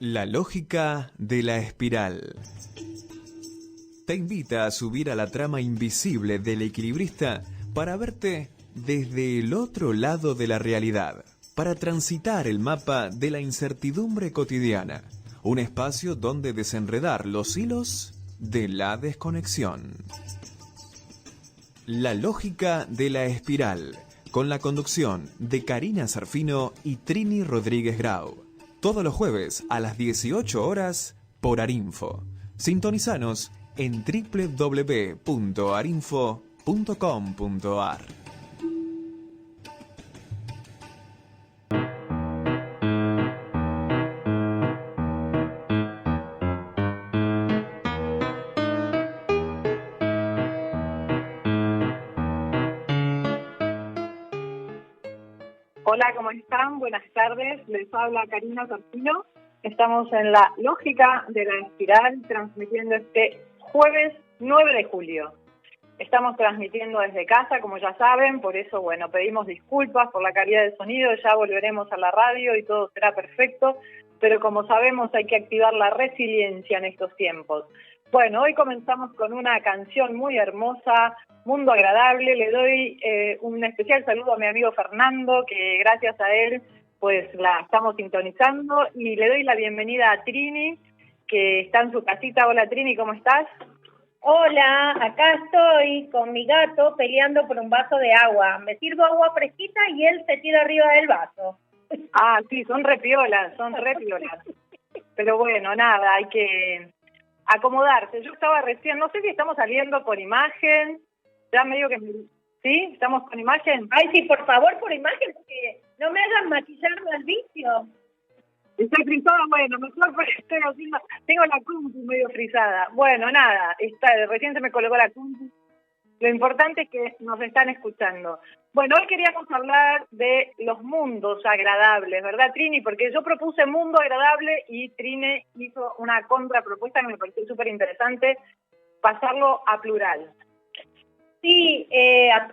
La lógica de la espiral. Te invita a subir a la trama invisible del equilibrista para verte desde el otro lado de la realidad, para transitar el mapa de la incertidumbre cotidiana, un espacio donde desenredar los hilos de la desconexión. La lógica de la espiral, con la conducción de Karina Zarfino y Trini Rodríguez Grau. Todos los jueves a las 18 horas por Arinfo. Sintonizanos en www.arinfo.com.ar. Hola, ¿cómo están? Buenas tardes. Les habla Karina Zarfino. Estamos en la lógica de la espiral, transmitiendo este jueves 9 de julio. Estamos transmitiendo desde casa, como ya saben, por eso, pedimos disculpas por la calidad del sonido, ya volveremos a la radio y todo será perfecto, pero como sabemos hay que activar la resiliencia en estos tiempos. Bueno, hoy comenzamos con una canción muy hermosa, Mundo Agradable. Le doy un especial saludo a mi amigo Fernando, que gracias a él pues la estamos sintonizando, y le doy la bienvenida a Trini, que está en su casita. Hola Trini, ¿cómo estás? Hola, acá estoy con mi gato peleando por un vaso de agua. Me sirvo agua fresquita y él se tira arriba del vaso. Ah, sí, son repiolas. Pero bueno, nada, hay que acomodarse. Yo estaba recién, no sé si estamos saliendo con imagen, ya medio que... ¿Sí? ¿Estamos con imagen? Ay, sí, por favor, por imagen, porque no me hagan maquillarme al vicio. Estoy frisada, mejor porque estoy haciendo... Tengo la compu medio frisada. Bueno, nada, recién se me colocó la compu. Lo importante es que nos están escuchando. Bueno, hoy queríamos hablar de los mundos agradables, ¿verdad, Trini? Porque yo propuse mundo agradable y Trini hizo una contrapropuesta que me pareció súper interesante, pasarlo a plural. Sí,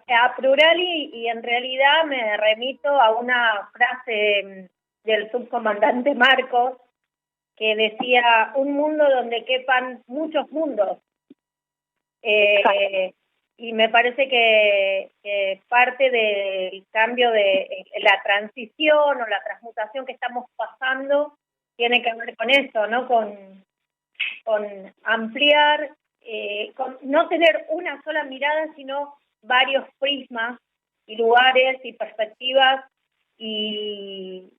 a plural y en realidad me remito a una frase del subcomandante Marcos que decía: un mundo donde quepan muchos mundos. Y me parece que parte del cambio de la transición o la transmutación que estamos pasando tiene que ver con eso, ¿no? Con ampliar, con no tener una sola mirada, sino varios prismas y lugares y perspectivas, y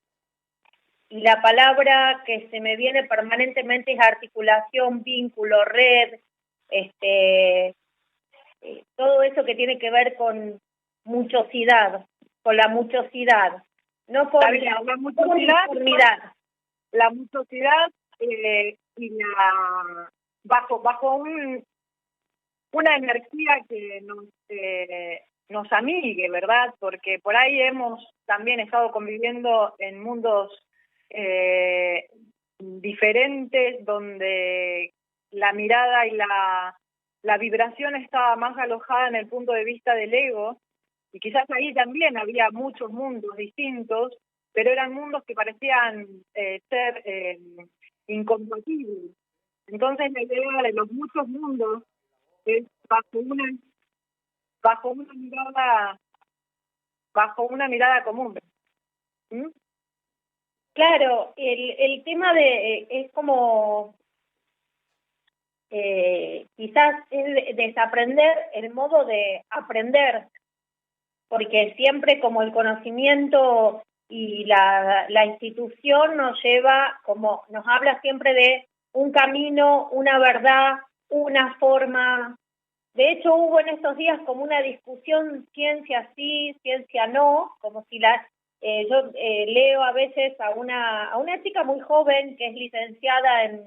la palabra que se me viene permanentemente es articulación, vínculo, red, todo eso que tiene que ver con muchosidad, con la muchosidad, no con la muchosidad. La muchosidad y la bajo una energía que nos amigue, ¿verdad? Porque por ahí hemos también estado conviviendo en mundos diferentes, donde la mirada y la vibración estaba más alojada en el punto de vista del ego, y quizás ahí también había muchos mundos distintos, pero eran mundos que parecían ser incompatibles. Entonces la idea de los muchos mundos es bajo una mirada común. ¿Mm? Claro, el tema es como quizás es desaprender el modo de aprender, porque siempre como el conocimiento y la institución nos lleva, como nos habla siempre de un camino, una verdad, una forma. De hecho, hubo en estos días como una discusión, ciencia sí, ciencia no, como si yo leo a veces a una chica muy joven que es licenciada en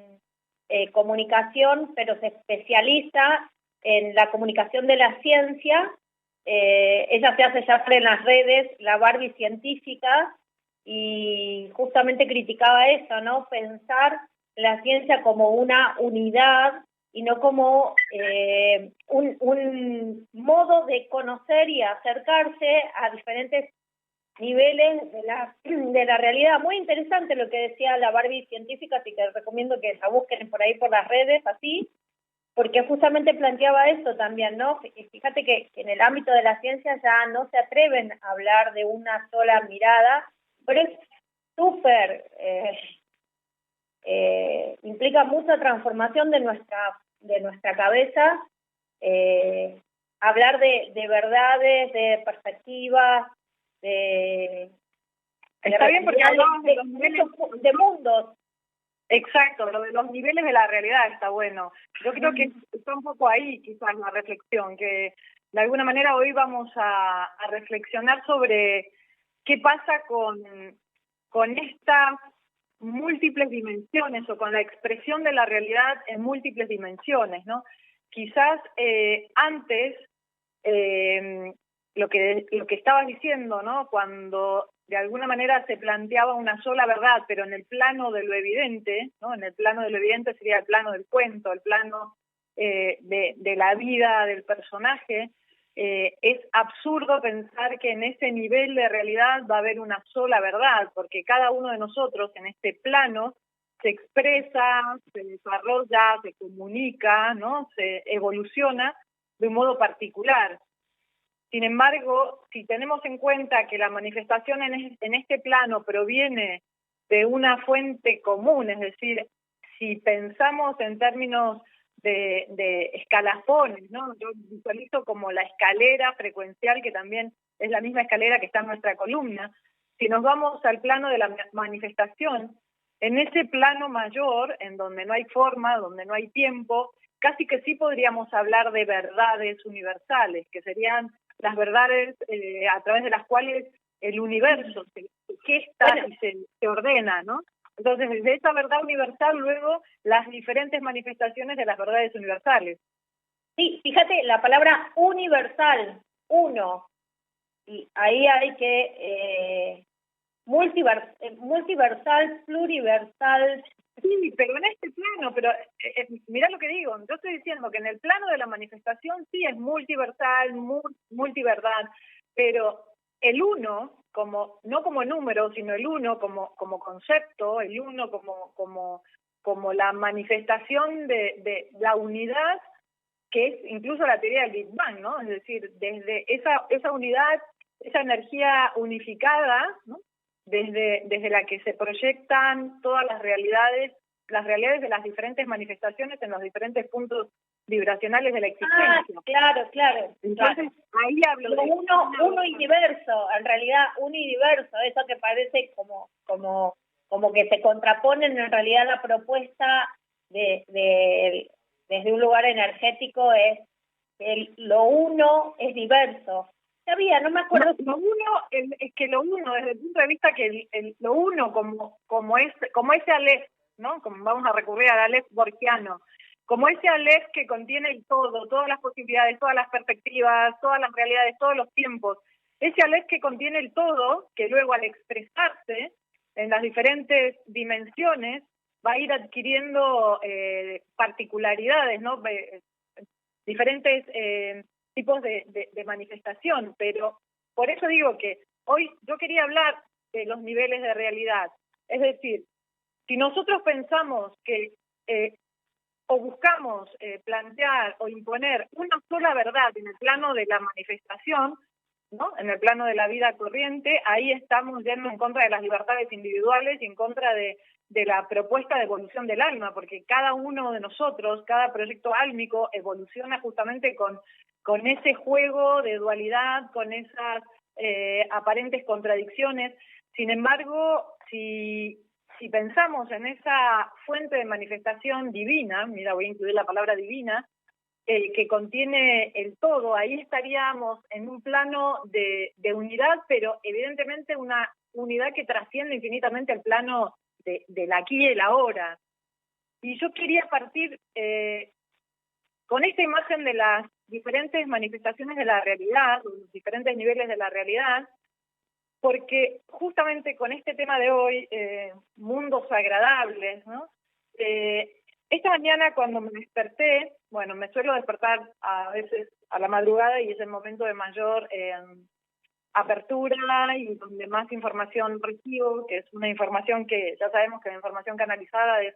comunicación, pero se especializa en la comunicación de la ciencia. Ella se hace llamar en las redes la Barbie científica, y justamente criticaba eso, ¿no? Pensar la ciencia como una unidad y no como un modo de conocer y acercarse a diferentes niveles de la realidad. Muy interesante lo que decía la Barbie científica, así que les recomiendo que la busquen por ahí por las redes, así, porque justamente planteaba eso también, ¿no? Fíjate que en el ámbito de la ciencia ya no se atreven a hablar de una sola mirada, pero es súper, implica mucha transformación de nuestra cabeza, hablar de verdades, de perspectivas, Está bien porque hablamos de los niveles de mundos. Exacto, lo de los niveles de la realidad está bueno. Yo creo que está un poco ahí quizás la reflexión, que de alguna manera hoy vamos a reflexionar sobre qué pasa con estas múltiples dimensiones o con la expresión de la realidad en múltiples dimensiones, ¿no? Quizás antes, lo que estabas diciendo, ¿no? Cuando de alguna manera se planteaba una sola verdad, pero en el plano de lo evidente, ¿no? En el plano de lo evidente sería el plano del cuento, el plano de la vida del personaje. Es absurdo pensar que en ese nivel de realidad va a haber una sola verdad, porque cada uno de nosotros en este plano se expresa, se desarrolla, se comunica, ¿no? Se evoluciona de un modo particular. Sin embargo, si tenemos en cuenta que la manifestación en este plano proviene de una fuente común, es decir, si pensamos en términos de escalafones, ¿no? Yo visualizo como la escalera frecuencial, que también es la misma escalera que está en nuestra columna. Si nos vamos al plano de la manifestación, en ese plano mayor, en donde no hay forma, donde no hay tiempo, casi que sí podríamos hablar de verdades universales, que serían las verdades a través de las cuales el universo se gesta y se ordena, ¿no? Entonces, desde esa verdad universal, luego, las diferentes manifestaciones de las verdades universales. Sí, fíjate, la palabra universal, uno, y ahí hay que multiversal, pluriversal. Sí, pero en este plano, pero mirá lo que digo, yo estoy diciendo que en el plano de la manifestación sí es multiversal, multiverdad, pero el uno, no como número, sino el uno como concepto, el uno como la manifestación de la unidad, que es incluso la teoría del Big Bang, ¿no? Es decir, desde esa unidad, esa energía unificada, ¿no? Desde la que se proyectan todas las realidades de las diferentes manifestaciones en los diferentes puntos vibracionales de la existencia. Claro. Entonces, ahí hablo de uno universo, en realidad un universo, eso que parece como que se contraponen, en realidad la propuesta desde un lugar energético es lo uno es diverso. No me acuerdo. Lo uno es que lo uno, desde el punto de vista que lo uno como ese Aleph, ¿no? Como vamos a recurrir al Aleph borgiano, como ese Aleph que contiene el todo, todas las posibilidades, todas las perspectivas, todas las realidades, todos los tiempos, ese Aleph que contiene el todo, que luego al expresarse en las diferentes dimensiones va a ir adquiriendo particularidades, ¿no? Diferentes tipos de manifestación, pero por eso digo que hoy yo quería hablar de los niveles de realidad. Es decir, si nosotros pensamos que o buscamos plantear o imponer una sola verdad en el plano de la manifestación, ¿no? En el plano de la vida corriente, ahí estamos yendo en contra de las libertades individuales y en contra de la propuesta de evolución del alma, porque cada uno de nosotros, cada proyecto álmico evoluciona justamente con ese juego de dualidad, con esas aparentes contradicciones. Sin embargo, si pensamos en esa fuente de manifestación divina, mira, voy a incluir la palabra divina, que contiene el todo, ahí estaríamos en un plano de unidad, pero evidentemente una unidad que trasciende infinitamente el plano del aquí y el ahora. Y yo quería partir con esta imagen de las diferentes manifestaciones de la realidad, los diferentes niveles de la realidad, porque justamente con este tema de hoy, mundos agradables, ¿no? Esta mañana cuando me desperté, bueno, me suelo despertar a veces a la madrugada y es el momento de mayor apertura y donde más información recibo, que es una información que ya sabemos que la información canalizada es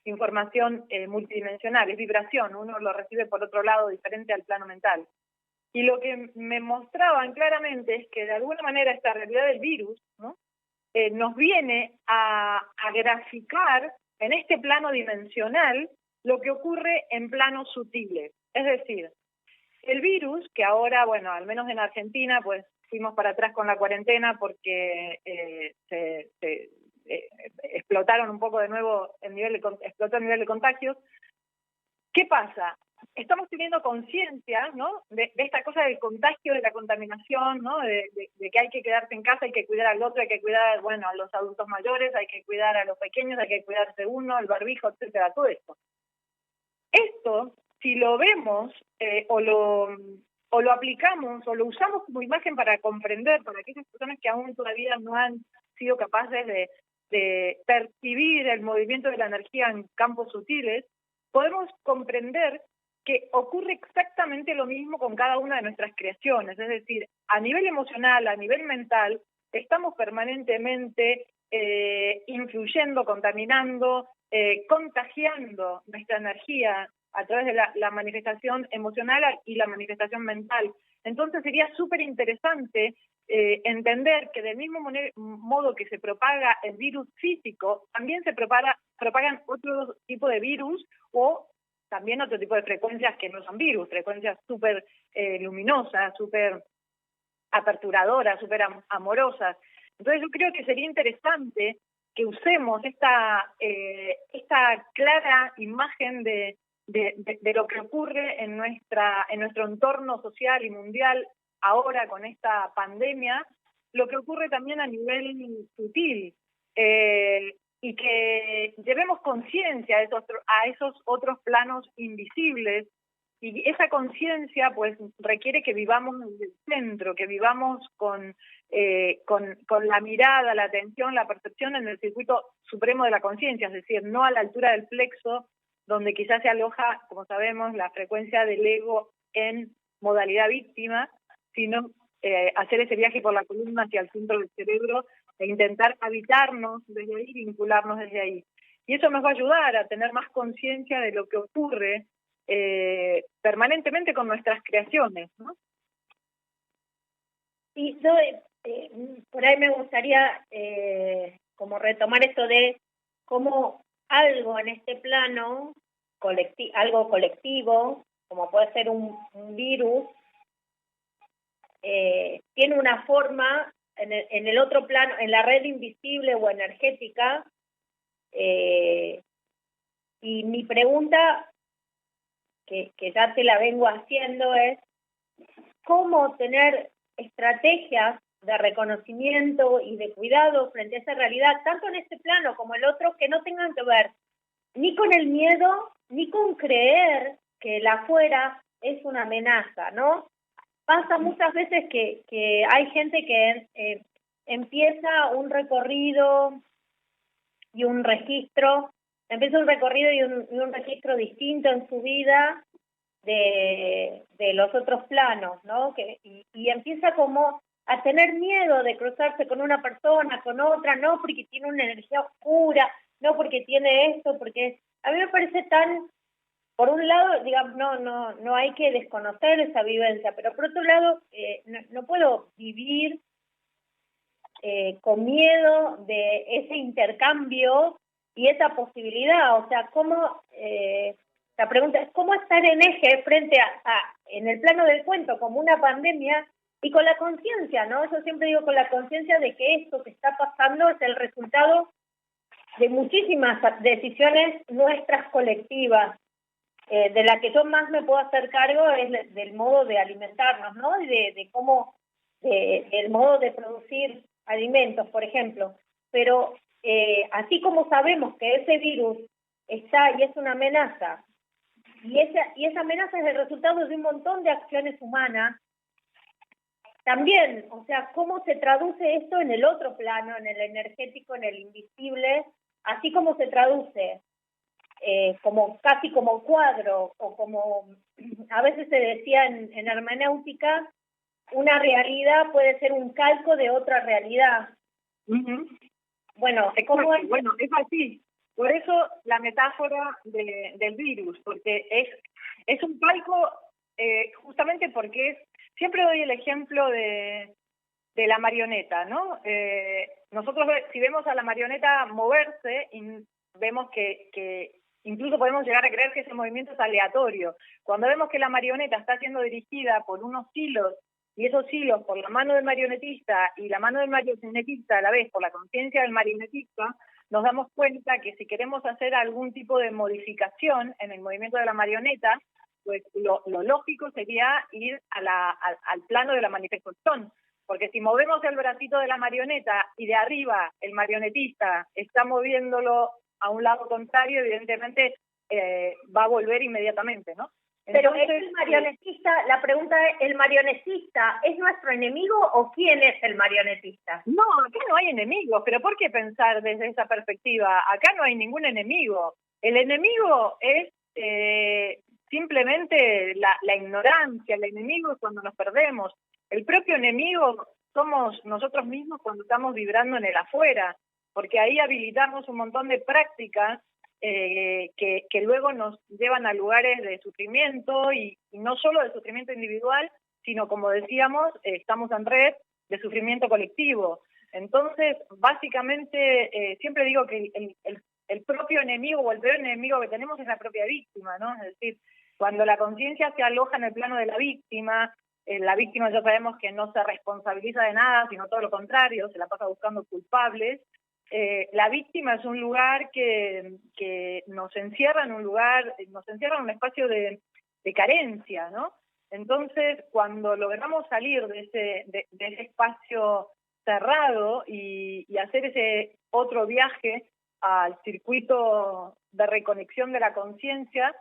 información multidimensional, es vibración, uno lo recibe por otro lado diferente al plano mental. Y lo que me mostraban claramente es que de alguna manera esta realidad del virus, ¿no? Nos viene a graficar en este plano dimensional lo que ocurre en planos sutiles. Es decir, el virus, que ahora, bueno, al menos en Argentina, pues fuimos para atrás con la cuarentena porque explotaron un poco de nuevo explotó el nivel de contagios. ¿Qué pasa? Estamos teniendo conciencia, ¿no? de esta cosa del contagio, de la contaminación, ¿no? De que hay que quedarse en casa, hay que cuidar al otro, hay que cuidar, bueno, a los adultos mayores, hay que cuidar a los pequeños, hay que cuidarse uno, el barbijo, etcétera, todo esto. Esto, si lo vemos o lo aplicamos o lo usamos como imagen para comprender, para aquellas personas que aún todavía no han sido capaces de percibir el movimiento de la energía en campos sutiles, podemos comprender que ocurre exactamente lo mismo con cada una de nuestras creaciones. Es decir, a nivel emocional, a nivel mental, estamos permanentemente influyendo, contaminando, contagiando nuestra energía a través de la manifestación emocional y la manifestación mental. Entonces sería súper interesante entender que del mismo modo que se propaga el virus físico, también se propagan otro tipo de virus o también otro tipo de frecuencias que no son virus, frecuencias súper luminosas, súper aperturadoras, súper amorosas. Entonces yo creo que sería interesante que usemos esta clara imagen de lo que ocurre en nuestro entorno social y mundial ahora con esta pandemia, lo que ocurre también a nivel sutil, y que llevemos conciencia a esos otros planos invisibles, y esa conciencia pues requiere que vivamos desde el centro, que vivamos con la mirada, la atención, la percepción en el circuito supremo de la conciencia, es decir, no a la altura del plexo, donde quizás se aloja, como sabemos, la frecuencia del ego en modalidad víctima, sino hacer ese viaje por la columna hacia el centro del cerebro e intentar habitarnos desde ahí, vincularnos desde ahí. Y eso nos va a ayudar a tener más conciencia de lo que ocurre permanentemente con nuestras creaciones, ¿no? Y yo, por ahí me gustaría como retomar esto de cómo algo en este plano, algo colectivo, como puede ser un virus, tiene una forma en el otro plano, en la red invisible o energética. Y mi pregunta, que ya te la vengo haciendo, es cómo tener estrategias de reconocimiento y de cuidado frente a esa realidad, tanto en este plano como el otro, que no tengan que ver ni con el miedo, ni con creer que el afuera es una amenaza, ¿no? Pasa muchas veces que hay gente que empieza un recorrido y un registro, y un registro distinto en su vida de los otros planos, ¿no? Y empieza como a tener miedo de cruzarse con una persona, con otra, no porque tiene una energía oscura, no porque tiene esto, porque a mí me parece tan, por un lado, digamos, no hay que desconocer esa vivencia, pero por otro lado, no puedo vivir con miedo de ese intercambio y esa posibilidad. O sea, la pregunta es cómo estar en eje frente en el plano del cuento, como una pandemia, y con la conciencia, ¿no? Yo siempre digo con la conciencia de que esto que está pasando es el resultado de muchísimas decisiones nuestras colectivas. De la que yo más me puedo hacer cargo es del modo de alimentarnos, ¿no? Y de cómo, el modo de producir alimentos, por ejemplo. Pero así como sabemos que ese virus está y es una amenaza, y esa amenaza es el resultado de un montón de acciones humanas, también, o sea, cómo se traduce esto en el otro plano, en el energético, en el invisible, así como se traduce casi como cuadro, o como a veces se decía en hermenéutica, una realidad puede ser un calco de otra realidad. Ujú. Bueno, ¿cómo es? Bueno, es así. Por eso la metáfora del virus, porque es un calco justamente porque siempre doy el ejemplo de la marioneta, ¿no? Nosotros si vemos a la marioneta moverse, vemos que incluso podemos llegar a creer que ese movimiento es aleatorio. Cuando vemos que la marioneta está siendo dirigida por unos hilos, y esos hilos por la mano del marionetista y la mano del marionetista a la vez por la conciencia del marionetista, nos damos cuenta que si queremos hacer algún tipo de modificación en el movimiento de la marioneta, pues lo lógico sería ir al plano de la manifestación. Porque si movemos el bracito de la marioneta y de arriba el marionetista está moviéndolo a un lado contrario, evidentemente va a volver inmediatamente, ¿no? Pero entonces, el marionetista, la pregunta es, ¿el marionetista es nuestro enemigo o quién es el marionetista? No, acá no hay enemigos, pero ¿por qué pensar desde esa perspectiva? Acá no hay ningún enemigo. El enemigo es simplemente la ignorancia, el enemigo es cuando nos perdemos. El propio enemigo somos nosotros mismos cuando estamos vibrando en el afuera, porque ahí habilitamos un montón de prácticas que luego nos llevan a lugares de sufrimiento y no solo de sufrimiento individual, sino, como decíamos, estamos en red de sufrimiento colectivo. Entonces, básicamente, siempre digo que el propio enemigo o el peor enemigo que tenemos es la propia víctima, ¿no? Es decir, cuando la conciencia se aloja en el plano de la víctima ya sabemos que no se responsabiliza de nada, sino todo lo contrario, se la pasa buscando culpables. La víctima es un lugar que nos encierra en un espacio de carencia, ¿no? Entonces, cuando logramos salir de ese espacio cerrado y hacer ese otro viaje al circuito de reconexión de la conciencia,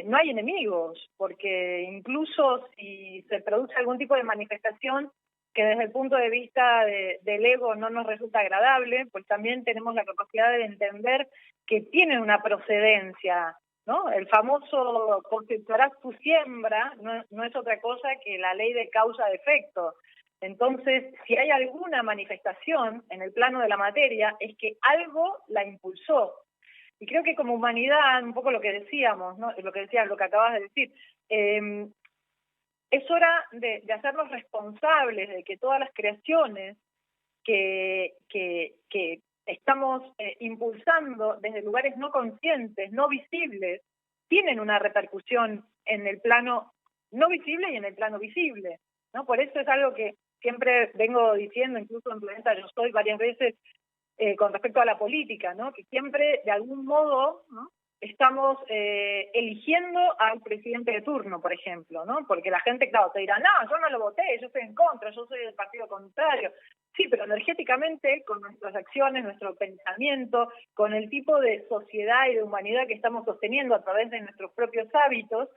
no hay enemigos, porque incluso si se produce algún tipo de manifestación que desde el punto de vista del ego no nos resulta agradable, pues también tenemos la capacidad de entender que tiene una procedencia, ¿no? El famoso cosecharás tu siembra no es otra cosa que la ley de causa-efecto. Entonces, si hay alguna manifestación en el plano de la materia, es que algo la impulsó. Y creo que como humanidad, un poco lo que decíamos, ¿no? Lo que acabas de decir, es hora de hacernos responsables de que todas las creaciones que estamos impulsando desde lugares no conscientes, no visibles, tienen una repercusión en el plano no visible y en el plano visible, ¿no? Por eso es algo que siempre vengo diciendo, incluso en Planeta Yo Soy varias veces, con respecto a la política, ¿no? Que siempre, de algún modo, ¿no? Estamos eligiendo al presidente de turno, por ejemplo, ¿no? Porque la gente, claro, te dirá, no, yo no lo voté, yo estoy en contra, yo soy del partido contrario. Sí, pero energéticamente, con nuestras acciones, nuestro pensamiento, con el tipo de sociedad y de humanidad que estamos sosteniendo a través de nuestros propios hábitos,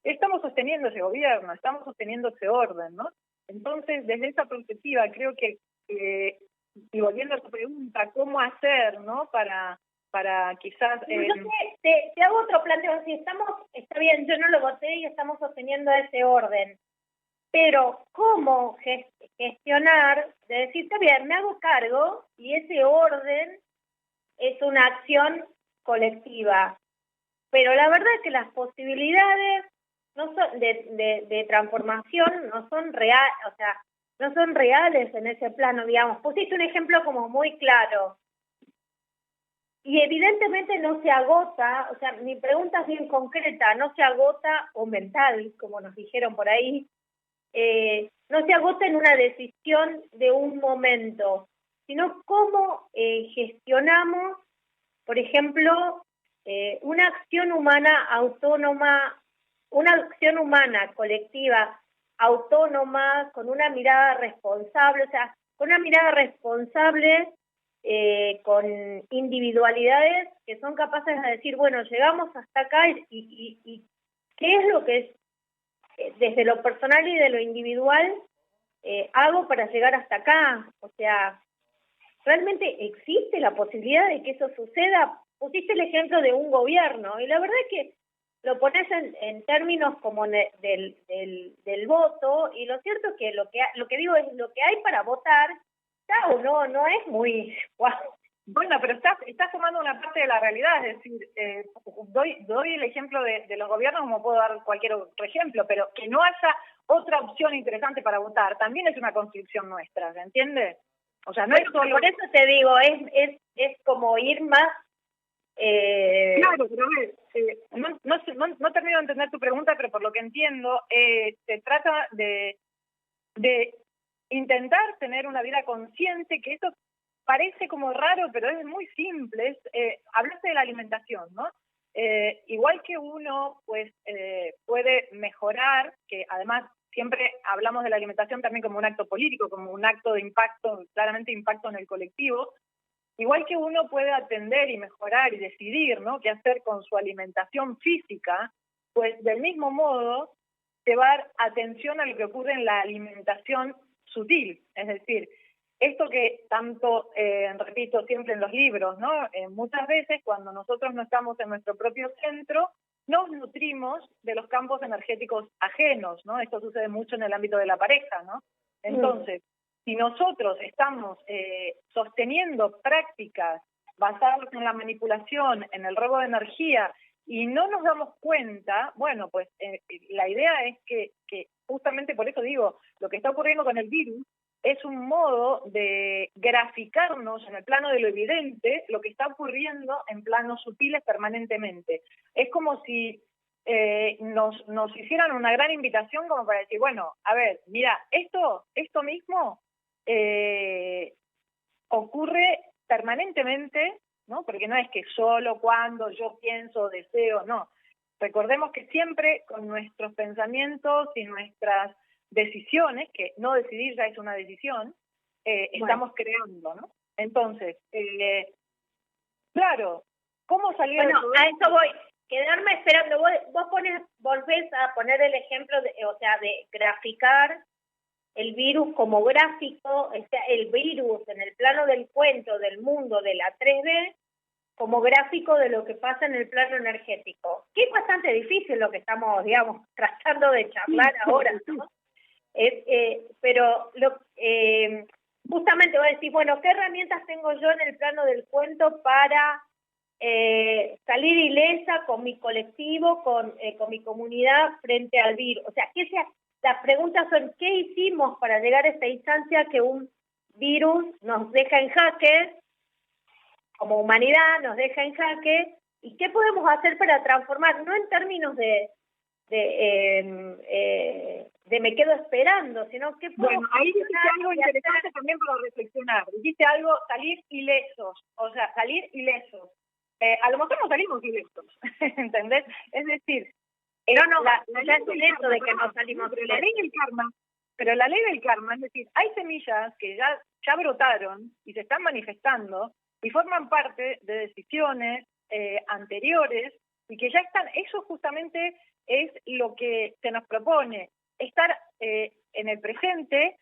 estamos sosteniendo ese gobierno, estamos sosteniendo ese orden, ¿no? Entonces, desde esa perspectiva, creo que y volviendo a tu pregunta, ¿cómo hacer, no? Para quizás... Te hago otro planteo. Si está bien, yo no lo voté y estamos sosteniendo ese orden. Pero, ¿cómo gestionar? De decir, está bien, me hago cargo y ese orden es una acción colectiva. Pero la verdad es que las posibilidades no son de transformación no son reales, o sea, no son reales en ese plano, digamos. Pusiste un ejemplo como muy claro. Y evidentemente no se agota, o sea, mi pregunta es bien concreta, no se agota, o mental, como nos dijeron por ahí, no se agota en una decisión de un momento, sino cómo gestionamos, por ejemplo, una acción humana autónoma, una acción humana colectiva autónoma, con una mirada responsable, o sea, con una mirada responsable, con individualidades que son capaces de decir, bueno, llegamos hasta acá y qué es lo que es, desde lo personal y de lo individual, hago para llegar hasta acá. O sea, ¿realmente existe la posibilidad de que eso suceda? Pusiste el ejemplo de un gobierno y la verdad es que lo pones en términos como del voto, y lo cierto es que lo que digo es lo que hay para votar, ya o no es muy guau. Bueno, pero estás tomando una parte de la realidad, es decir, doy el ejemplo de los gobiernos como puedo dar cualquier otro ejemplo, pero que no haya otra opción interesante para votar también es una construcción nuestra, ¿se entiende? O sea, no es solo... Por eso te digo, es como ir más... Claro, pero a ver, no termino de entender tu pregunta, pero por lo que entiendo, se trata de intentar tener una vida consciente, que eso parece como raro, pero es muy simple. Hablaste de la alimentación, ¿no? Igual que uno pues puede mejorar, que además siempre hablamos de la alimentación también como un acto político, como un acto de impacto, claramente impacto en el colectivo, igual que uno puede atender y mejorar y decidir, ¿no?, qué hacer con su alimentación física, pues del mismo modo se va a dar atención a lo que ocurre en la alimentación sutil, es decir, esto que tanto repito siempre en los libros, ¿no? Muchas veces cuando nosotros no estamos en nuestro propio centro, nos nutrimos de los campos energéticos ajenos, ¿no? Esto sucede mucho en el ámbito de la pareja, ¿no? Entonces, si nosotros estamos sosteniendo prácticas basadas en la manipulación, en el robo de energía, y no nos damos cuenta, bueno, pues la idea es que justamente por eso digo, lo que está ocurriendo con el virus es un modo de graficarnos en el plano de lo evidente lo que está ocurriendo en planos sutiles permanentemente. Es como si nos hicieran una gran invitación como para decir, bueno, a ver, mira, esto mismo ocurre permanentemente, ¿no? Porque no es que solo cuando yo pienso, deseo, no. Recordemos que siempre con nuestros pensamientos y nuestras decisiones, que no decidir ya es una decisión, estamos creando, ¿no? Entonces, claro, ¿cómo salir bueno, de todo a eso voy. Quedarme esperando. Vos volvés a poner el ejemplo, de graficar el virus como gráfico, o sea, el virus en el plano del cuento, del mundo, de la 3D, como gráfico de lo que pasa en el plano energético. Que es bastante difícil lo que estamos, digamos, tratando de charlar ahora, ¿no? Pero justamente voy a decir, bueno, ¿qué herramientas tengo yo en el plano del cuento para salir ilesa con mi colectivo, con mi comunidad frente al virus? O sea, las preguntas son, ¿qué hicimos para llegar a esta instancia que un virus nos deja en jaque, como humanidad nos deja en jaque, y qué podemos hacer para transformar, no en términos de me quedo esperando, sino que... Bueno, ahí dijiste algo interesante también para reflexionar. Dijiste algo, salir ilesos, o sea, salir ilesos. A lo mejor no salimos ilesos, ¿entendés? Es decir, ya es ileso de que no salimos ilesos. Pero la ley del karma, es decir, hay semillas que ya brotaron y se están manifestando y forman parte de decisiones anteriores y que ya están, eso justamente es lo que se nos propone, estar en el presente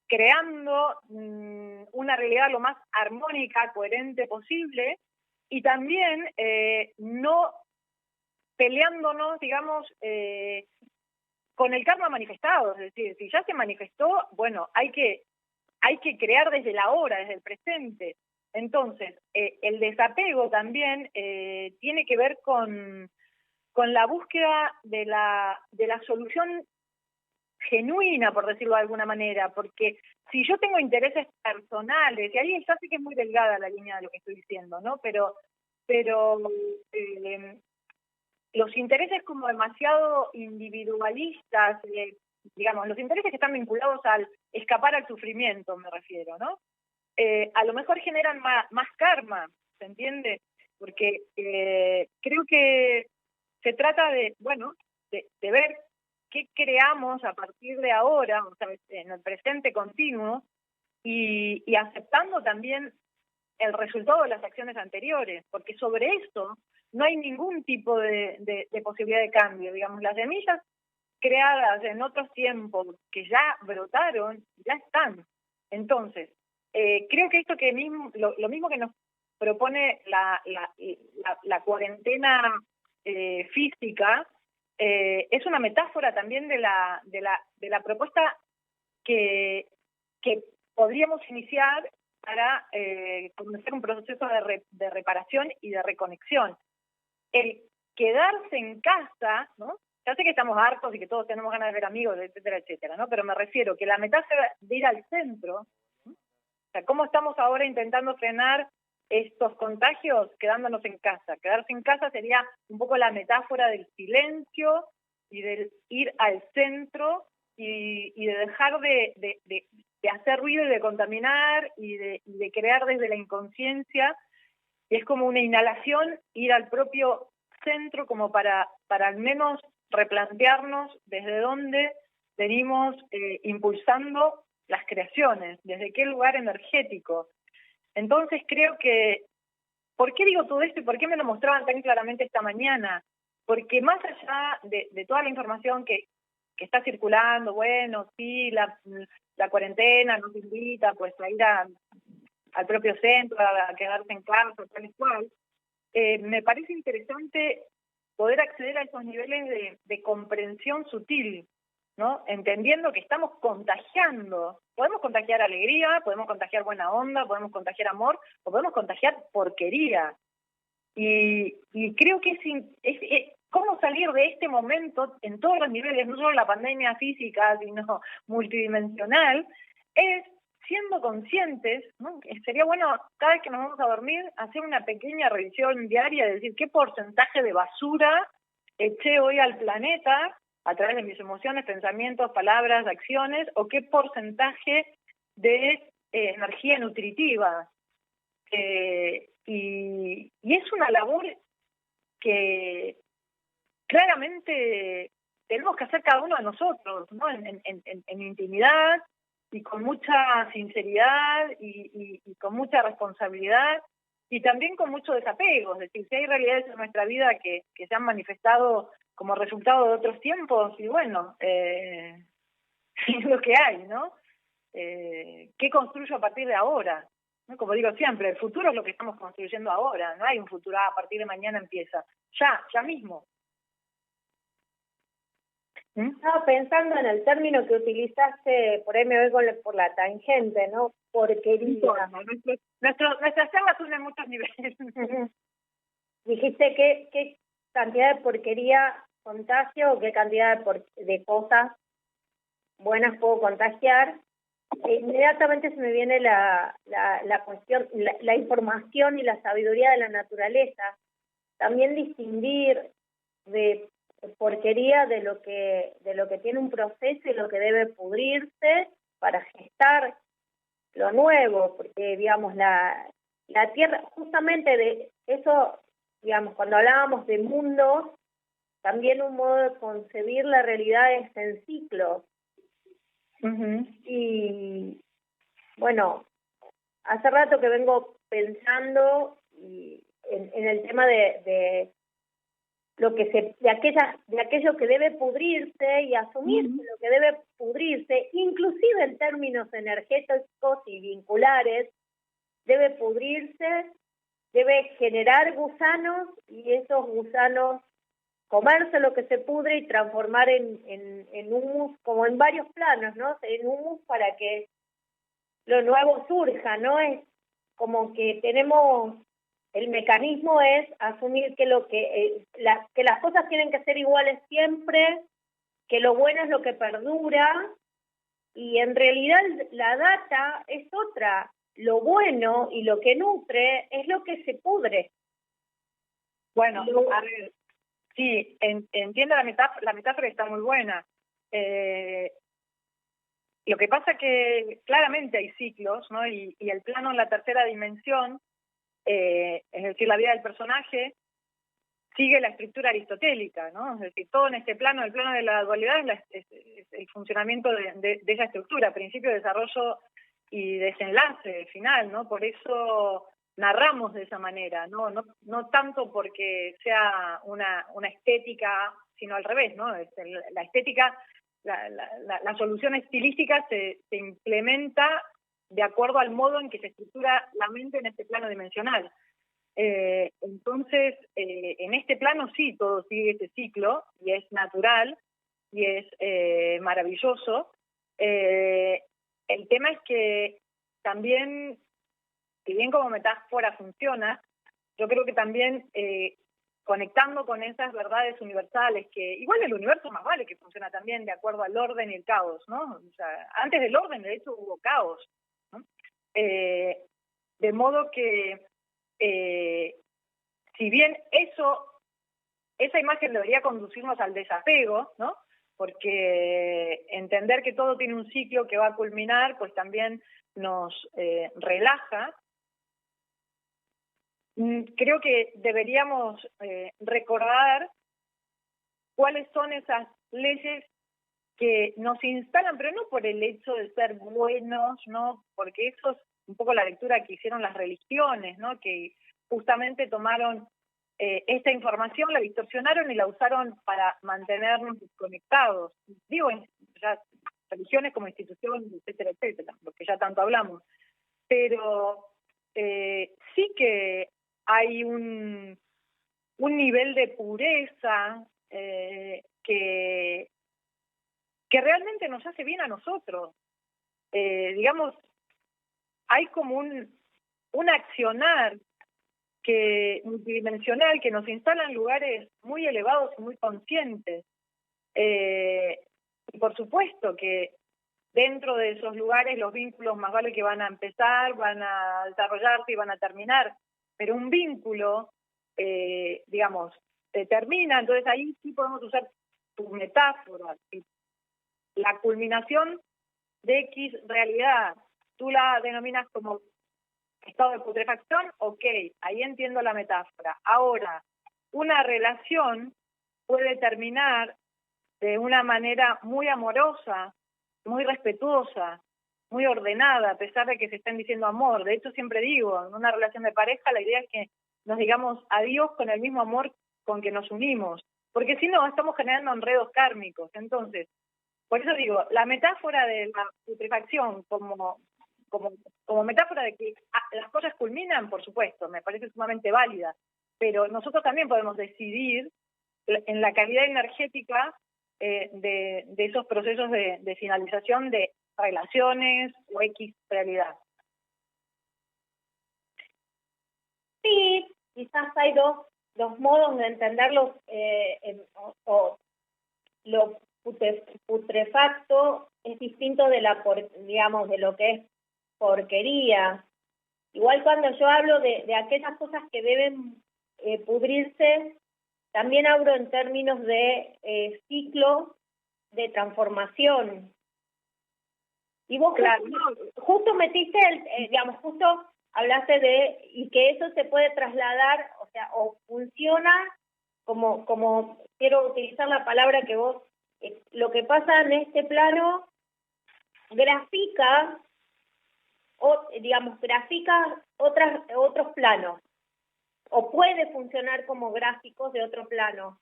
creando una realidad lo más armónica, coherente posible, y también no peleándonos, digamos, con el karma manifestado. Es decir, si ya se manifestó, bueno, hay que crear desde el ahora, desde el presente. Entonces, el desapego también tiene que ver con la búsqueda de la solución genuina, por decirlo de alguna manera, porque si yo tengo intereses personales, y ahí ya sé que es muy delgada la línea de lo que estoy diciendo, ¿no? Pero los intereses como demasiado individualistas, digamos, los intereses que están vinculados al escapar al sufrimiento, me refiero, ¿no? A lo mejor generan más karma, ¿se entiende? Porque creo que se trata de, bueno, de ver qué creamos a partir de ahora, o sea, en el presente continuo, y aceptando también el resultado de las acciones anteriores, porque sobre eso no hay ningún tipo de posibilidad de cambio. Digamos, las semillas creadas en otros tiempos que ya brotaron, ya están. Entonces, creo que esto lo mismo que nos propone la cuarentena física, es una metáfora también de la propuesta que podríamos iniciar para comenzar un proceso de reparación y de reconexión. El quedarse en casa, ¿no? Ya sé que estamos hartos y que todos tenemos ganas de ver amigos, etcétera, etcétera, ¿no? Pero me refiero que la metáfora de ir al centro, ¿no? O sea, ¿cómo estamos ahora intentando frenar estos contagios? Quedándonos en casa. Quedarse en casa sería un poco la metáfora del silencio y del ir al centro y de dejar de hacer ruido y de contaminar y de crear desde la inconsciencia. Y es como una inhalación ir al propio centro como para al menos replantearnos desde dónde venimos impulsando las creaciones, desde qué lugar energético. Entonces creo que, ¿por qué digo todo esto y por qué me lo mostraban tan claramente esta mañana? Porque más allá de toda la información que está circulando, bueno, sí, la cuarentena nos invita pues a ir al propio centro, a quedarse en casa, tal y cual, me parece interesante poder acceder a esos niveles de comprensión sutil, ¿no? Entendiendo que estamos contagiando. Podemos contagiar alegría, podemos contagiar buena onda, podemos contagiar amor, o podemos contagiar porquería. Y creo que es cómo salir de este momento en todos los niveles, no solo la pandemia física, sino multidimensional, es siendo conscientes, ¿no? Sería bueno, cada vez que nos vamos a dormir, hacer una pequeña revisión diaria, de decir qué porcentaje de basura eché hoy al planeta a través de mis emociones, pensamientos, palabras, acciones, o qué porcentaje de energía nutritiva. Y es una labor que claramente tenemos que hacer cada uno de nosotros, ¿no? En intimidad y con mucha sinceridad y con mucha responsabilidad y también con mucho desapego. Es decir, si hay realidades en nuestra vida que se han manifestado como resultado de otros tiempos, y bueno, es lo que hay, ¿no? ¿Qué construyo a partir de ahora? ¿No? Como digo siempre, el futuro es lo que estamos construyendo ahora, no hay un futuro a partir de mañana empieza, ya mismo. Estaba pensando en el término que utilizaste, por ahí me voy por la tangente, ¿no? Porquería. Nuestras charlas son en muchos niveles. Dijiste qué cantidad de porquería contagio o qué cantidad de cosas buenas puedo contagiar. Inmediatamente se me viene la cuestión, la información y la sabiduría de la naturaleza. También distinguir de porquería de lo que tiene un proceso y lo que debe pudrirse para gestar lo nuevo, porque digamos la tierra, justamente de eso, digamos, cuando hablábamos de mundos, también un modo de concebir la realidad es en ciclos. Y bueno, hace rato que vengo pensando en el tema de lo que de aquello que debe pudrirse y asumir lo que debe pudrirse, inclusive en términos energéticos y vinculares, debe pudrirse, debe generar gusanos y esos gusanos comerse lo que se pudre y transformar en humus, como en varios planos, ¿no? En humus para que lo nuevo surja, ¿no? Es como que tenemos, el mecanismo es asumir que que las cosas tienen que ser iguales siempre, que lo bueno es lo que perdura, y en realidad la data es otra. Lo bueno y lo que nutre es lo que se pudre. Bueno, a ver, sí, entiendo la metáfora está muy buena. Lo que pasa que claramente hay ciclos, ¿no? Y el plano en la tercera dimensión, es decir, la vida del personaje, sigue la estructura aristotélica, ¿no? Es decir, todo en este plano, el plano de la dualidad, es el funcionamiento de esa estructura, principio, desarrollo y desenlace final, ¿no? Por eso narramos de esa manera, no tanto porque sea una estética, sino al revés, ¿no? La estética, la solución estilística se implementa de acuerdo al modo en que se estructura la mente en este plano dimensional. Entonces, en este plano sí todo sigue ese ciclo y es natural y es maravilloso. El tema es que también, si bien como metáfora funciona, yo creo que también conectando con esas verdades universales, que igual el universo más vale que funciona también de acuerdo al orden y el caos, ¿no? O sea, antes del orden, de hecho, hubo caos, ¿no? De modo que, si bien esa imagen debería conducirnos al desapego, ¿no? Porque entender que todo tiene un ciclo que va a culminar, pues también nos relaja. Creo que deberíamos recordar cuáles son esas leyes que nos instalan, pero no por el hecho de ser buenos, ¿no? Porque eso es un poco la lectura que hicieron las religiones, ¿no? Que justamente tomaron esta información, la distorsionaron y la usaron para mantenernos desconectados. Digo, ya religiones como instituciones, etcétera, etcétera, porque ya tanto hablamos. Pero sí que hay un nivel de pureza que realmente nos hace bien a nosotros. Digamos, hay como un accionar multidimensional que nos instala en lugares muy elevados y muy conscientes. Y por supuesto que dentro de esos lugares los vínculos más vale que van a empezar, van a desarrollarse y van a terminar, pero un vínculo, digamos, se termina, entonces ahí sí podemos usar tu metáfora. La culminación de X realidad, tú la denominas como estado de putrefacción, ok, ahí entiendo la metáfora. Ahora, una relación puede terminar de una manera muy amorosa, muy respetuosa, muy ordenada, a pesar de que se estén diciendo amor. De hecho, siempre digo, en una relación de pareja la idea es que nos digamos adiós con el mismo amor con que nos unimos, porque si no, estamos generando enredos kármicos. Entonces, por eso digo, la metáfora de la putrefacción como metáfora de que las cosas culminan, por supuesto, me parece sumamente válida, pero nosotros también podemos decidir en la calidad energética de esos procesos de finalización de relaciones o X realidad. Sí, quizás hay dos modos de entenderlo, o lo putrefacto es distinto de digamos, de lo que es porquería. Igual cuando yo hablo de aquellas cosas que deben pudrirse, también hablo en términos de ciclo de transformación. Y vos claro, justo metiste, digamos, justo hablaste y que eso se puede trasladar, o sea, o funciona como quiero utilizar la palabra que vos, lo que pasa en este plano grafica, grafica otros planos, o puede funcionar como gráficos de otro plano.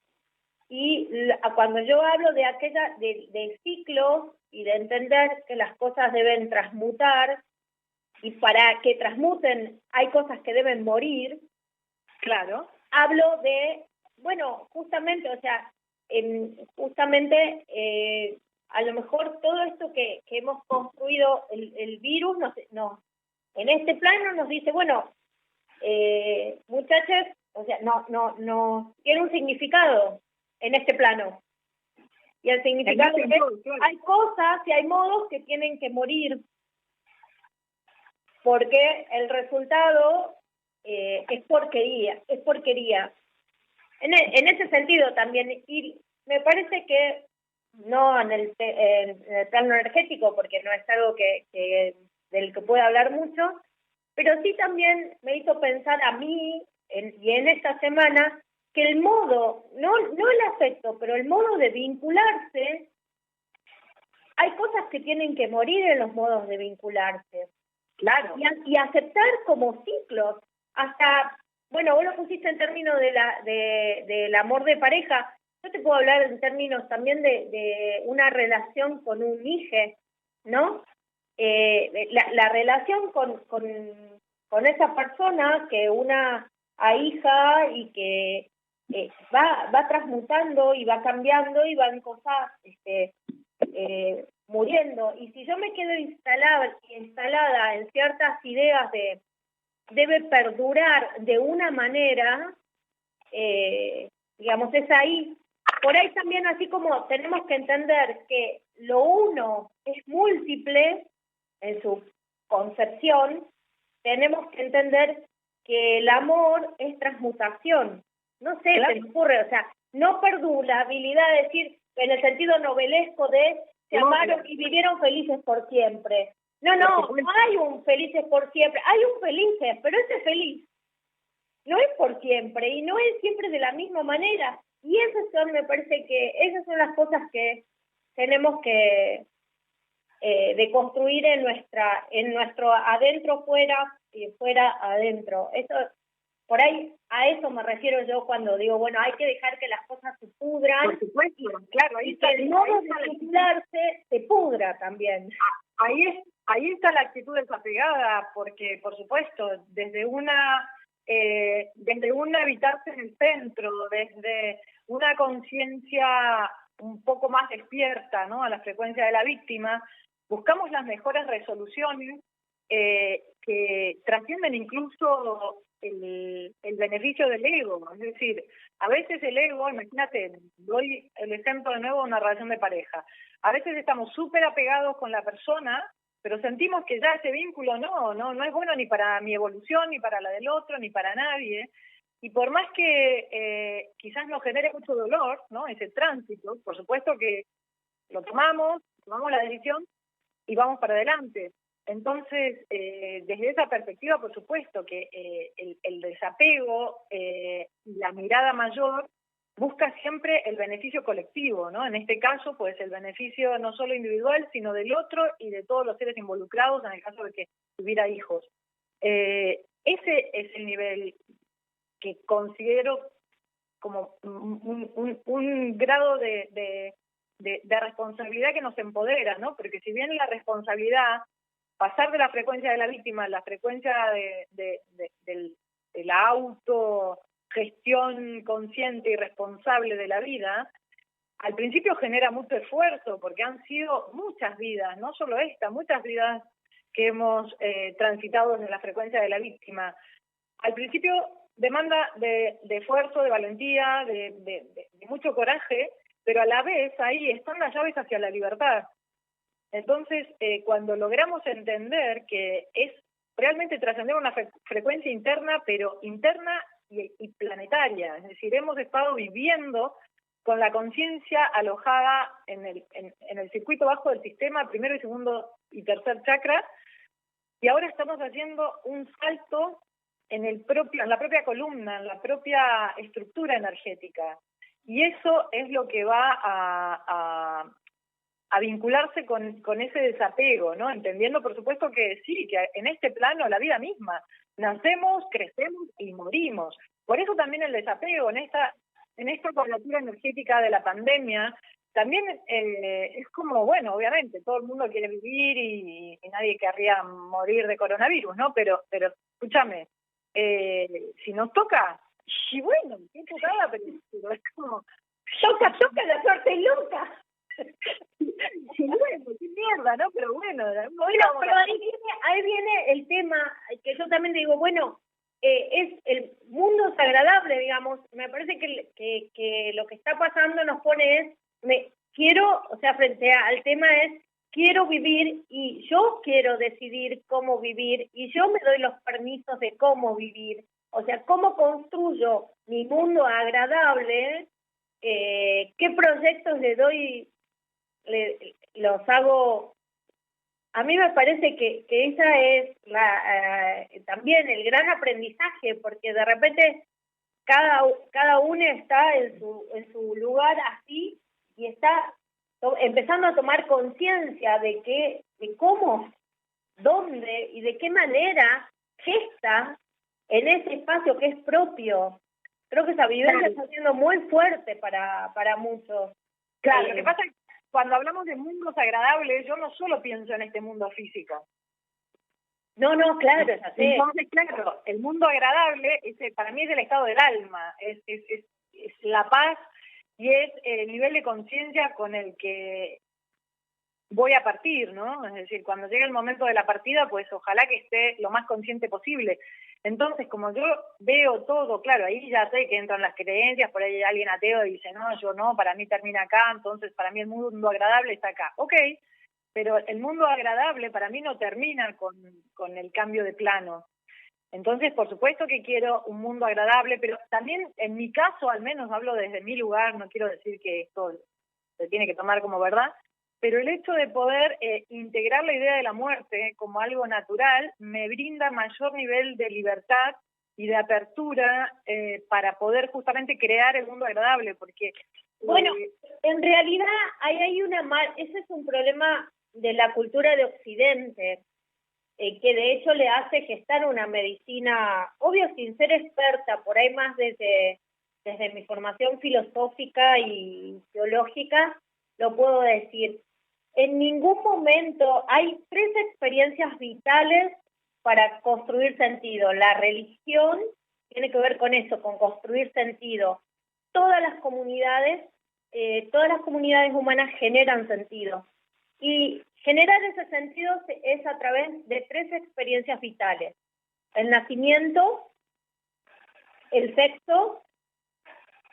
Y cuando yo hablo de ciclos y de entender que las cosas deben transmutar, y para que transmuten hay cosas que deben morir, claro, hablo de, bueno, justamente, o sea, a lo mejor todo esto que hemos construido, el virus, en este plano nos dice, bueno, muchachos, o sea, no tiene un significado en este plano. Y el significado es que hay cosas y hay modos que tienen que morir, porque el resultado es porquería. En ese sentido también, y me parece que no en el plano energético, porque no es algo del que pueda hablar mucho, pero sí también me hizo pensar a mí, y en esta semana, que el modo, no el afecto, pero el modo de vincularse, hay cosas que tienen que morir en los modos de vincularse. Claro. Y aceptar como ciclos, hasta, bueno, vos lo pusiste en términos del amor de pareja, yo te puedo hablar en términos también de una relación con un hijo, ¿no? La relación con esa persona que una ahija y que va transmutando y va cambiando y van cosas muriendo. Y si yo me quedo instalada en ciertas ideas de debe perdurar de una manera, digamos, es ahí. Por ahí también, así como tenemos que entender que lo uno es múltiple en su concepción, tenemos que entender que el amor es transmutación. No sé, Claro. se me ocurre, o sea, no perdurabilidad, es decir, en el sentido novelesco de se amaron y vivieron felices por siempre. No hay un felices por siempre, hay un felices, pero ese feliz no es por siempre y no es siempre de la misma manera. Y me parece que esas son las cosas que tenemos que de construir en nuestro adentro fuera y fuera adentro. Eso, por ahí, a eso me refiero yo cuando digo, bueno, hay que dejar que las cosas se pudran. Por supuesto, claro, ahí Y está, que el modo de vincularse se pudra también. Ahí está la actitud desapegada, porque, por supuesto, desde un habitarse en el centro, desde una conciencia un poco más despierta, ¿no?, a la frecuencia de la víctima, buscamos las mejores resoluciones que trascienden incluso el beneficio del ego. Es decir, a veces el ego, imagínate, doy el ejemplo de nuevo de una relación de pareja, a veces estamos súper apegados con la persona, pero sentimos que ya ese vínculo no es bueno ni para mi evolución, ni para la del otro, ni para nadie. Y por más que quizás nos genere mucho dolor, ¿no?, ese tránsito, por supuesto que lo tomamos la decisión y vamos para adelante. Entonces, desde esa perspectiva, por supuesto que el desapego, la mirada mayor, busca siempre el beneficio colectivo, ¿no? En este caso, pues el beneficio no solo individual, sino del otro y de todos los seres involucrados en el caso de que tuviera hijos. Ese es el nivel que considero como un grado de responsabilidad que nos empodera, ¿no? Porque si bien la responsabilidad, pasar de la frecuencia de la víctima a la frecuencia de la autogestión consciente y responsable de la vida, al principio genera mucho esfuerzo, porque han sido muchas vidas, no solo esta, muchas vidas que hemos transitado desde la frecuencia de la víctima. Al principio demanda de esfuerzo, de valentía, de mucho coraje, pero a la vez ahí están las llaves hacia la libertad. Entonces, cuando logramos entender que es realmente trascender una frecuencia interna, pero interna y planetaria, es decir, hemos estado viviendo con la conciencia alojada en el circuito bajo del sistema, primero y segundo y tercer chakra, y ahora estamos haciendo un salto en la propia columna, en la propia estructura energética. Y eso es lo que va a vincularse con ese desapego, ¿no? Entendiendo, por supuesto, que sí, que en este plano, la vida misma, nacemos, crecemos y morimos. Por eso también el desapego, en esta cuadratura energética de la pandemia, también es como, bueno, obviamente, todo el mundo quiere vivir y nadie querría morir de coronavirus, ¿no? Pero escúchame, si nos toca, y bueno, qué tocada, pero es como... Toca, la suerte es loca. Sí, bueno, qué mierda, ¿no? Pero bueno, pero ahí viene el tema que yo también digo, bueno, es el mundo es agradable, digamos. Me parece que lo que está pasando nos pone frente al tema es quiero vivir y yo quiero decidir cómo vivir y yo me doy los permisos de cómo vivir. O sea, cómo construyo mi mundo agradable, qué proyectos le doy, los hago. A mí me parece que esa es también el gran aprendizaje, porque de repente cada uno está en su lugar así y está empezando a tomar conciencia de cómo, dónde y de qué manera gesta en ese espacio que es propio. Creo que esa vivencia está siendo muy fuerte para muchos. Claro, lo que pasa es que cuando hablamos de mundos agradables, yo no solo pienso en este mundo físico. No, claro, Entonces, claro, el mundo agradable, para mí es el estado del alma, es la paz y es el nivel de conciencia con el que voy a partir, ¿no? Es decir, cuando llegue el momento de la partida, pues ojalá que esté lo más consciente posible. Entonces, como yo veo todo, claro, ahí ya sé que entran las creencias, por ahí hay alguien ateo y dice, no, yo no, para mí termina acá, entonces para mí el mundo agradable está acá. Ok, pero el mundo agradable para mí no termina con el cambio de plano. Entonces, por supuesto que quiero un mundo agradable, pero también en mi caso, al menos hablo desde mi lugar, no quiero decir que esto se tiene que tomar como verdad, pero el hecho de poder integrar la idea de la muerte como algo natural me brinda mayor nivel de libertad y de apertura para poder justamente crear el mundo agradable, porque... Bueno, en realidad ese es un problema de la cultura de Occidente, que de hecho le hace gestar una medicina, obvio sin ser experta, por ahí más desde mi formación filosófica y teológica, lo puedo decir. En ningún momento hay 3 experiencias vitales para construir sentido. La religión tiene que ver con eso, con construir sentido. Todas las comunidades humanas generan sentido. Y generar ese sentido es a través de 3 experiencias vitales. El nacimiento, el sexo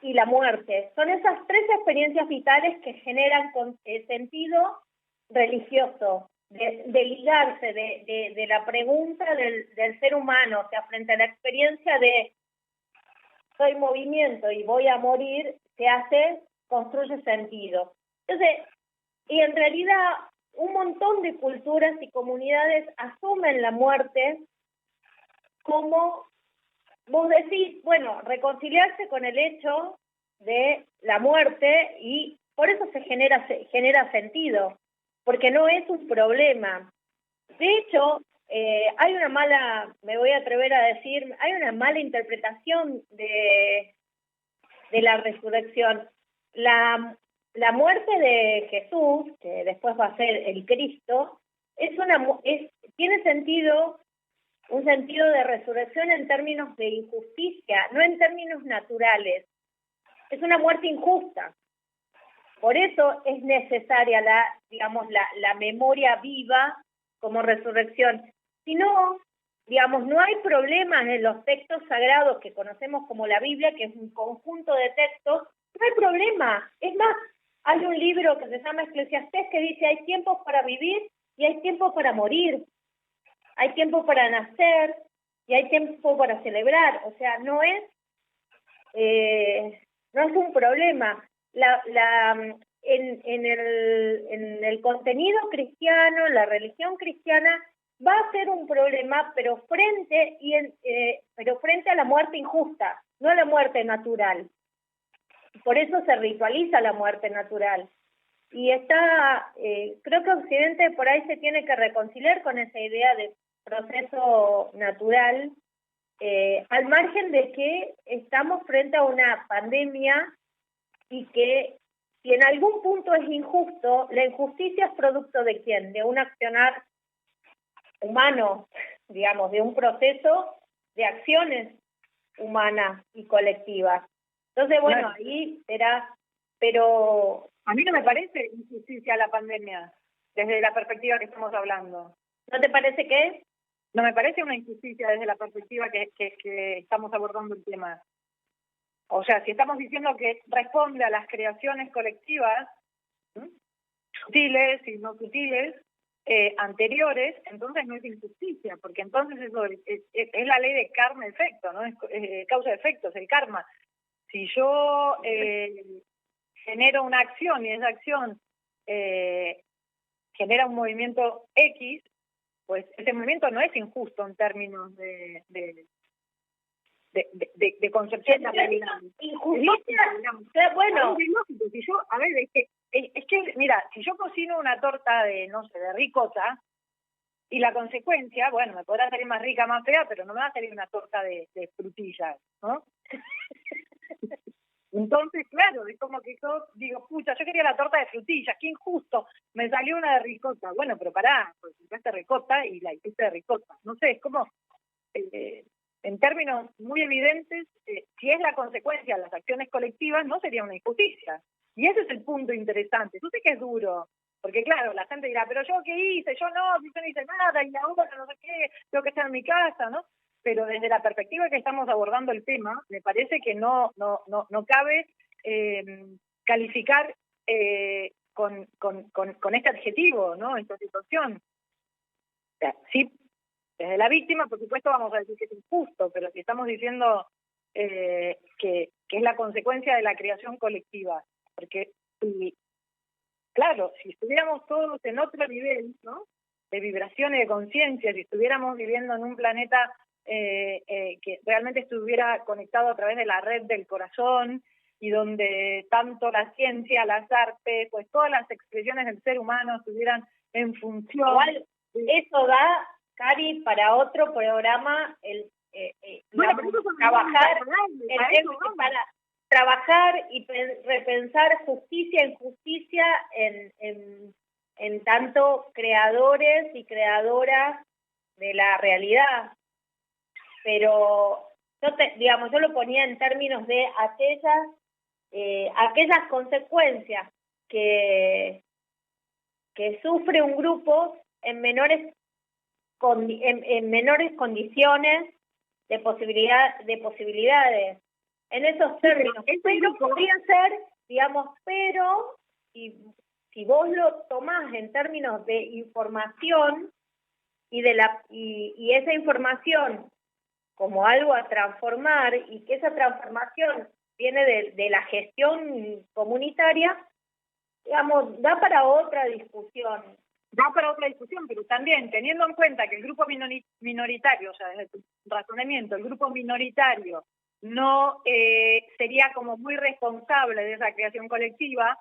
y la muerte. Son esas 3 experiencias vitales que generan sentido religioso, de ligarse, de la pregunta del ser humano, o sea, frente a la experiencia de soy movimiento y voy a morir, construye sentido. Entonces, y en realidad un montón de culturas y comunidades asumen la muerte como, vos decís, bueno, reconciliarse con el hecho de la muerte y por eso se genera sentido, porque no es un problema. De hecho, hay una mala, me voy a atrever a decir, hay una mala interpretación de la resurrección. La muerte de Jesús, que después va a ser el Cristo, tiene sentido, un sentido de resurrección en términos de injusticia, no en términos naturales. Es una muerte injusta. Por eso es necesaria la memoria viva como resurrección. Si no, no hay problemas en los textos sagrados que conocemos como la Biblia, que es un conjunto de textos, no hay problema. Es más, hay un libro que se llama Eclesiastés que dice hay tiempos para vivir y hay tiempos para morir. Hay tiempo para nacer y hay tiempo para celebrar. O sea, no es un problema. En el contenido cristiano, la religión cristiana, va a ser un problema, pero frente a la muerte injusta, no a la muerte natural. Por eso se ritualiza la muerte natural. Y creo que Occidente por ahí se tiene que reconciliar con esa idea de proceso natural, al margen de que estamos frente a una pandemia y que si en algún punto es injusto, la injusticia es producto ¿de quién? De un accionar humano, de un proceso de acciones humanas y colectivas. Entonces, bueno, claro. Ahí será, pero... A mí no me parece injusticia la pandemia, desde la perspectiva que estamos hablando. ¿No te parece qué? No me parece una injusticia desde la perspectiva que estamos abordando el tema. O sea, si estamos diciendo que responde a las creaciones colectivas, sutiles y no sutiles, anteriores, entonces no es injusticia, porque entonces eso es la ley de karma-efecto, ¿no? Es causa-efecto, es el karma. Si yo genero una acción y esa acción genera un movimiento X, pues ese movimiento no es injusto en términos de concepción de la realidad. Injusticia, bueno. Es lógico, si yo, a ver, es que, mira, si yo cocino una torta de ricota, y la consecuencia, bueno, me podrá salir más rica, más fea, pero no me va a salir una torta de frutillas, ¿no? Entonces, claro, es como que yo digo, pucha, yo quería la torta de frutillas, qué injusto, me salió una de ricota. Bueno, pero pará, pues compraste ricota y la hiciste de ricota. No sé, es como... en términos muy evidentes, si es la consecuencia de las acciones colectivas, no sería una injusticia. Y ese es el punto interesante. Yo sé que es duro, porque claro, la gente dirá, pero yo qué hice, yo no hice nada, y ahora no sé qué, tengo que estar en mi casa, ¿no? Pero desde la perspectiva que estamos abordando el tema, me parece que no cabe calificar con este adjetivo, ¿no? Esta situación. O sea, sí, desde la víctima, por supuesto, vamos a decir que es injusto, pero si estamos diciendo que es la consecuencia de la creación colectiva, porque claro, si estuviéramos todos en otro nivel, ¿no?, de vibración y de conciencia, si estuviéramos viviendo en un planeta que realmente estuviera conectado a través de la red del corazón y donde tanto la ciencia, las artes, pues todas las expresiones del ser humano estuvieran en función. Igual, eso da, Cari, para otro programa, para trabajar y repensar justicia e injusticia en tanto creadores y creadoras de la realidad. Pero yo lo ponía en términos de aquellas consecuencias que sufre un grupo en menores condiciones de posibilidades. En esos términos, pero podría ser, pero si vos lo tomás en términos de información y esa información como algo a transformar, y que esa transformación viene de la gestión comunitaria, da para otra discusión. Pero también teniendo en cuenta que el grupo minoritario, o sea, desde tu razonamiento, el grupo minoritario no sería como muy responsable de esa creación colectiva,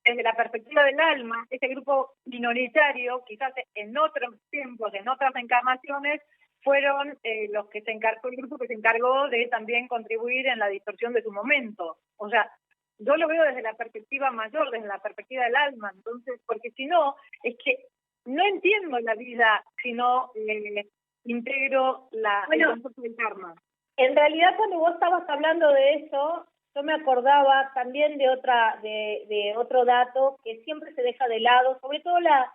desde la perspectiva del alma, ese grupo minoritario, quizás en otros tiempos, en otras encarnaciones, fueron el grupo que se encargó de también contribuir en la distorsión de su momento. O sea, yo lo veo desde la perspectiva mayor, desde la perspectiva del alma, entonces, porque si no, es que no entiendo la vida si no integro el concepto del karma. En realidad, cuando vos estabas hablando de eso, yo me acordaba también de otro dato que siempre se deja de lado, sobre todo la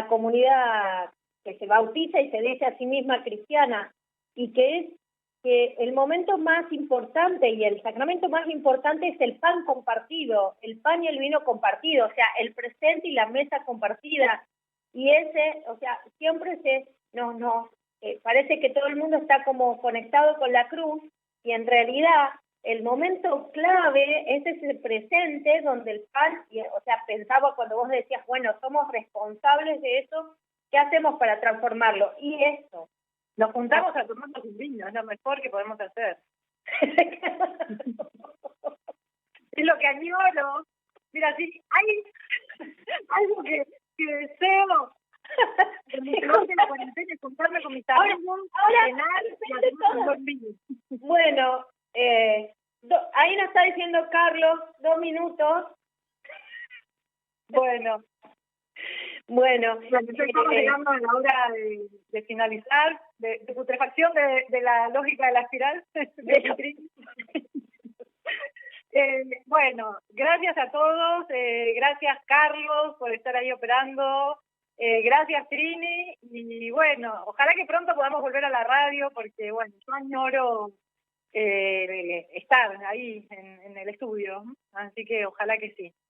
comunidad que se bautiza y se dice a sí misma cristiana, y que es que el momento más importante y el sacramento más importante es el pan compartido, el pan y el vino compartido, o sea, el presente y la mesa compartida. Y siempre parece que todo el mundo está como conectado con la cruz, y en realidad el momento clave es ese presente donde el pan, pensaba cuando vos decías, bueno, somos responsables de eso, ¿qué hacemos para transformarlo? Y eso, nos juntamos a tomarnos un vino, es lo mejor que podemos hacer. Es lo que añoro. Mira, si hay algo que deseo de la cuarentena es juntarme con mis amigos, cenar y hacer un buen vino. Bueno, ahí nos está diciendo Carlos, 2 minutos. Bueno, estamos llegando a la hora de finalizar, de putrefacción de la lógica de la espiral. Bueno, gracias a todos, gracias Carlos por estar ahí operando, gracias Trini, y bueno, ojalá que pronto podamos volver a la radio, porque bueno, yo añoro estar ahí en el estudio, así que ojalá que sí.